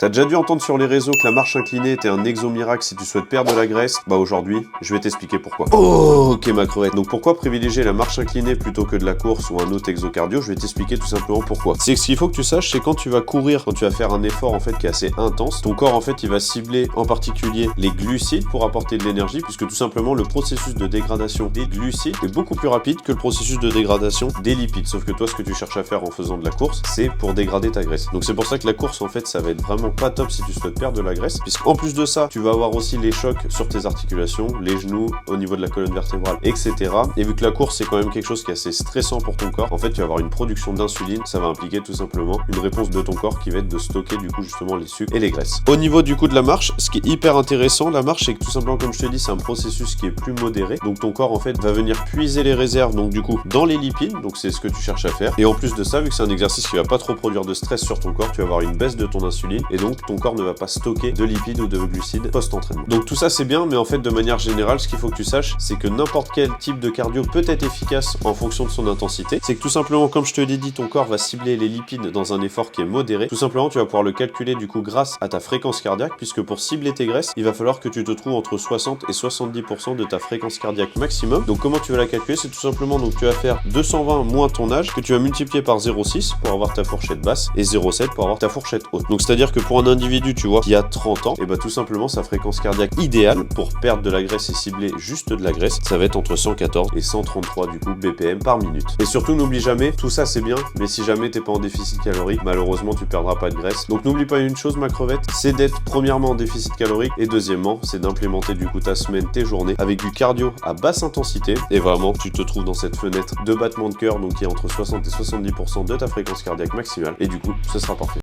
T'as déjà dû entendre sur les réseaux que la marche inclinée était un exo miracle si tu souhaites perdre de la graisse? Bah aujourd'hui, je vais t'expliquer pourquoi. Oh, ok ma crevette. Donc pourquoi privilégier la marche inclinée plutôt que de la course ou un autre exo cardio? Je vais t'expliquer tout simplement pourquoi. C'est ce qu'il faut que tu saches, c'est quand tu vas courir, quand tu vas faire un effort en fait qui est assez intense, ton corps en fait il va cibler en particulier les glucides pour apporter de l'énergie, puisque tout simplement le processus de dégradation des glucides est beaucoup plus rapide que le processus de dégradation des lipides. Sauf que toi, ce que tu cherches à faire en faisant de la course, c'est pour dégrader ta graisse. Donc c'est pour ça que la course en fait ça va être vraiment pas top si tu souhaites perdre de la graisse, puisqu'en plus de ça tu vas avoir aussi les chocs sur tes articulations, les genoux, au niveau de la colonne vertébrale, etc. Et vu que la course c'est quand même quelque chose qui est assez stressant pour ton corps, en fait tu vas avoir une production d'insuline, ça va impliquer tout simplement une réponse de ton corps qui va être de stocker du coup justement les sucres et les graisses. Au niveau du coup de la marche, ce qui est hyper intéressant, la marche c'est que tout simplement comme je te dis c'est un processus qui est plus modéré, donc ton corps en fait va venir puiser les réserves donc du coup dans les lipides, donc c'est ce que tu cherches à faire. Et en plus de ça, vu que c'est un exercice qui va pas trop produire de stress sur ton corps, tu vas avoir une baisse de ton insuline et donc ton corps ne va pas stocker de lipides ou de glucides post-entraînement. Donc tout ça c'est bien, mais en fait de manière générale, ce qu'il faut que tu saches, c'est que n'importe quel type de cardio peut être efficace en fonction de son intensité. C'est que tout simplement, comme je te l'ai dit, ton corps va cibler les lipides dans un effort qui est modéré. Tout simplement, tu vas pouvoir le calculer du coup grâce à ta fréquence cardiaque, puisque pour cibler tes graisses, il va falloir que tu te trouves entre 60 et 70% de ta fréquence cardiaque maximum. Donc comment tu vas la calculer? C'est tout simplement, donc tu vas faire 220 moins ton âge, que tu vas multiplier par 0,6 pour avoir ta fourchette basse et 0,7 pour avoir ta fourchette haute. Donc c'est-à-dire que pour un individu, tu vois, qui a 30 ans, et bah tout simplement sa fréquence cardiaque idéale pour perdre de la graisse et cibler juste de la graisse, ça va être entre 114 et 133 du coup BPM par minute. Et surtout n'oublie jamais, tout ça c'est bien, mais si jamais t'es pas en déficit calorique, malheureusement tu perdras pas de graisse. Donc n'oublie pas une chose ma crevette, c'est d'être premièrement en déficit calorique et deuxièmement c'est d'implémenter du coup ta semaine, tes journées avec du cardio à basse intensité et vraiment tu te trouves dans cette fenêtre de battement de cœur donc qui est entre 60 et 70% de ta fréquence cardiaque maximale et du coup ce sera parfait.